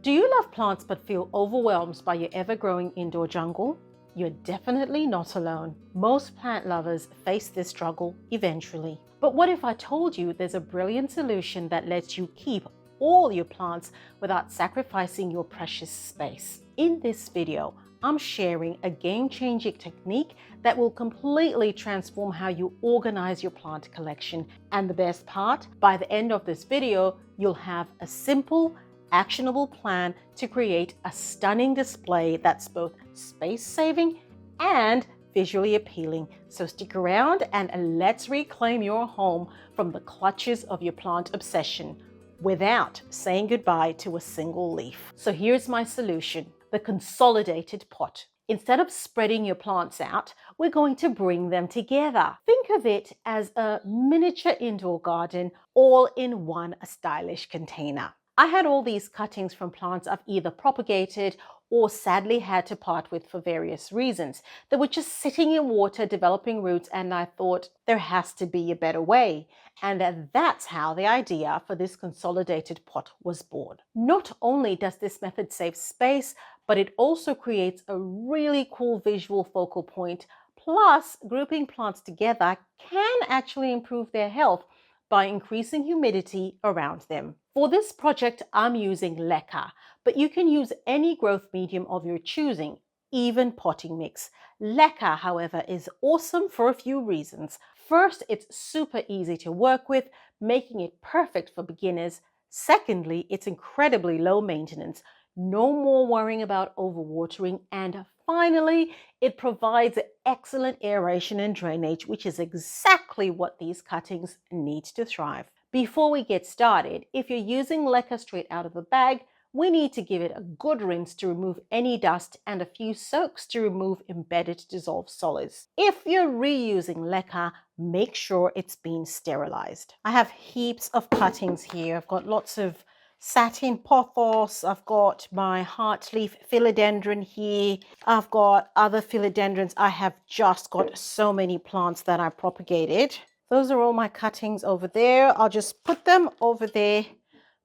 Do you love plants but feel overwhelmed by your ever-growing indoor jungle? You're definitely not alone. Most plant lovers face this struggle eventually. But what if I told you there's a brilliant solution that lets you keep all your plants without sacrificing your precious space? In this video, I'm sharing a game-changing technique that will completely transform how you organize your plant collection. And the best part, by the end of this video, you'll have a simple, actionable plan to create a stunning display that's both space-saving and visually appealing. So stick around and let's reclaim your home from the clutches of your plant obsession without saying goodbye to a single leaf. So here's my solution, the consolidated pot. Instead of spreading your plants out, we're going to bring them together. Think of it as a miniature indoor garden all in one stylish container. I had all these cuttings from plants I've either propagated or sadly had to part with for various reasons. They were just sitting in water, developing roots, and I thought there has to be a better way. And that's how the idea for this consolidated pot was born. Not only does this method save space, but it also creates a really cool visual focal point. Plus, grouping plants together can actually improve their health by increasing humidity around them. For this project, I'm using Leca, but you can use any growth medium of your choosing, even potting mix. Leca, however, is awesome for a few reasons. First, it's super easy to work with, making it perfect for beginners. Secondly, it's incredibly low maintenance. No more worrying about overwatering. And finally, it provides excellent aeration and drainage, which is exactly what these cuttings need to thrive. Before we get started, if you're using Leca straight out of the bag, we need to give it a good rinse to remove any dust and a few soaks to remove embedded dissolved solids. If you're reusing Leca, make sure it's been sterilized. I have heaps of cuttings here. I've got lots of satin pothos, I've got my heartleaf philodendron here, I've got other philodendrons. I have just got so many plants that I propagated. Those are all my cuttings over there. I'll just put them over there,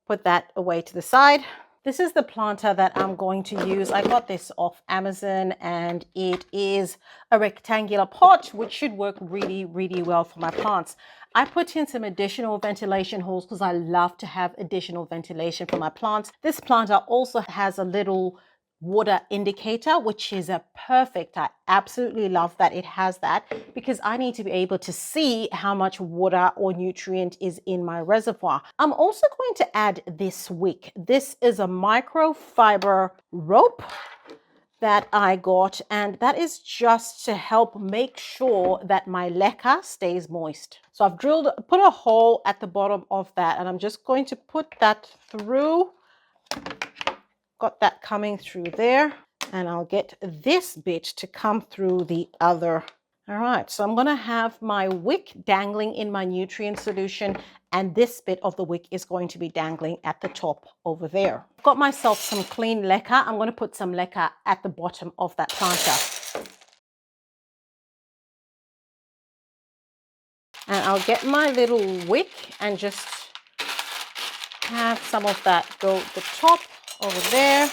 put that away to the side. This is the planter that I'm going to use. I got this off Amazon and it is a rectangular pot, which should work really, really well for my plants. I put in some additional ventilation holes because I love to have additional ventilation for my plants. This planter also has a little water indicator, which is a perfect. I absolutely love that it has that because I need to be able to see how much water or nutrient is in my reservoir. I'm also going to add this wick. This is a microfiber rope that I got, and that is just to help make sure that my leca stays moist. So I've put a hole at the bottom of that, and I'm just going to put that through. Got that coming through there, and I'll get this bit to come through the other. All right, so I'm going to have my wick dangling in my nutrient solution, and this bit of the wick is going to be dangling at the top over there. I've got myself some clean leca. I'm going to put some leca at the bottom of that planter. And I'll get my little wick and just have some of that go at the top over there,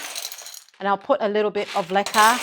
and I'll put a little bit of leca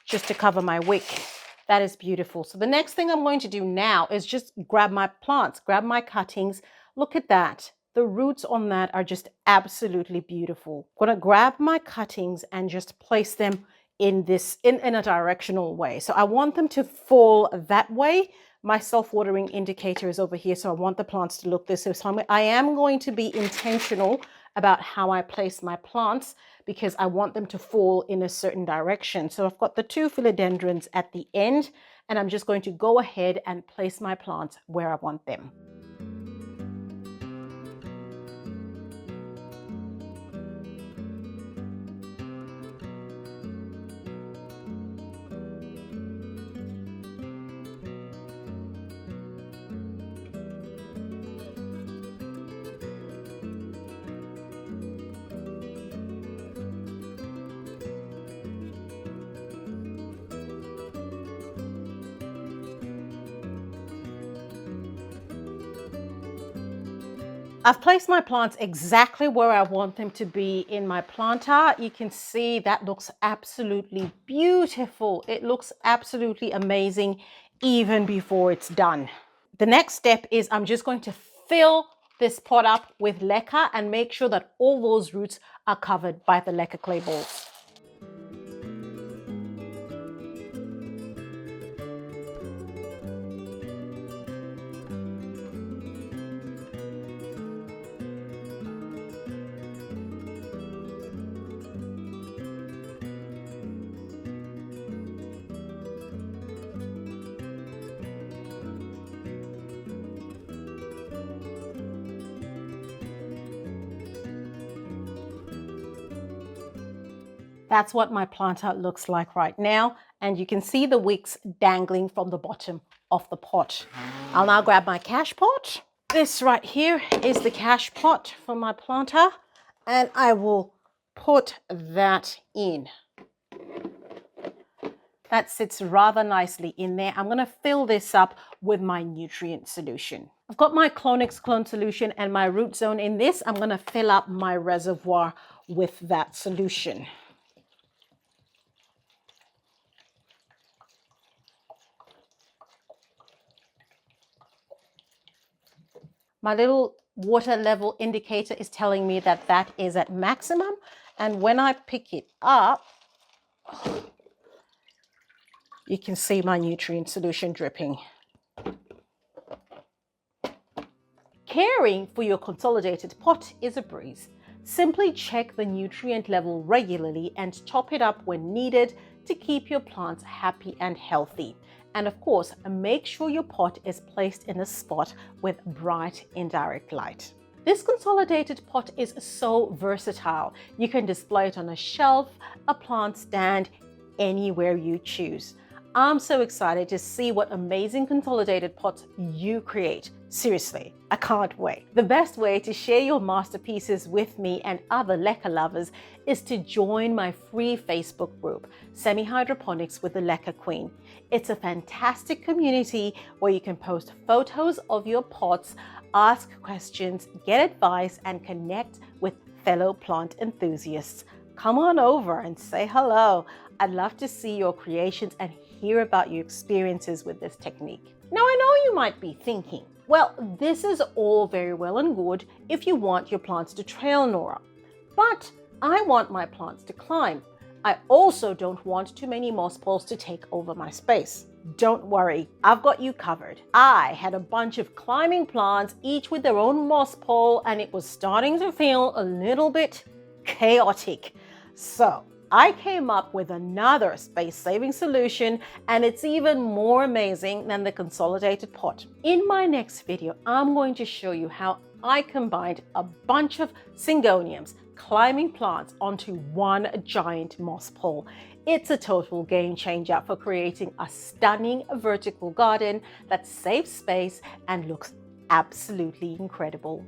just to cover my wick. That is beautiful. So the next thing I'm going to do now is just grab my plants, grab my cuttings. Look at that. The roots on that are just absolutely beautiful. I'm going to grab my cuttings and just place them in a directional way. So I want them to fall that way. My self-watering indicator is over here, so I want the plants to look this way. So I am going to be intentional about how I place my plants because I want them to fall in a certain direction. So I've got the two philodendrons at the end, and I'm just going to go ahead and place my plants where I want them. I've placed my plants exactly where I want them to be in my planter. You can see that looks absolutely beautiful. It looks absolutely amazing even before it's done. The next step is I'm just going to fill this pot up with Leca and make sure that all those roots are covered by the Leca clay balls. That's what my planter looks like right now. And you can see the wicks dangling from the bottom of the pot. I'll now grab my cash pot. This right here is the cash pot for my planter. And I will put that in. That sits rather nicely in there. I'm going to fill this up with my nutrient solution. I've got my Clonix clone solution and my root zone in this. I'm going to fill up my reservoir with that solution. My little water level indicator is telling me that that is at maximum. And when I pick it up, you can see my nutrient solution dripping. Caring for your consolidated pot is a breeze. Simply check the nutrient level regularly and top it up when needed to keep your plants happy and healthy. And of course, make sure your pot is placed in a spot with bright indirect light. This consolidated pot is so versatile. You can display it on a shelf, a plant stand, anywhere you choose. I'm so excited to see what amazing consolidated pots you create. Seriously, I can't wait. The best way to share your masterpieces with me and other Leca lovers is to join my free Facebook group, Semi-Hydroponics with the Leca Queen. It's a fantastic community where you can post photos of your pots, ask questions, get advice, and connect with fellow plant enthusiasts. Come on over and say hello. I'd love to see your creations and hear about your experiences with this technique. Now, I know you might be thinking, well, this is all very well and good if you want your plants to trail, Nora, but I want my plants to climb. I also don't want too many moss poles to take over my space. Don't worry, I've got you covered. I had a bunch of climbing plants, each with their own moss pole, and it was starting to feel a little bit chaotic. So I came up with another space-saving solution, and it's even more amazing than the consolidated pot. In my next video, I'm going to show you how I combined a bunch of syngoniums, climbing plants, onto one giant moss pole. It's a total game changer for creating a stunning vertical garden that saves space and looks absolutely incredible.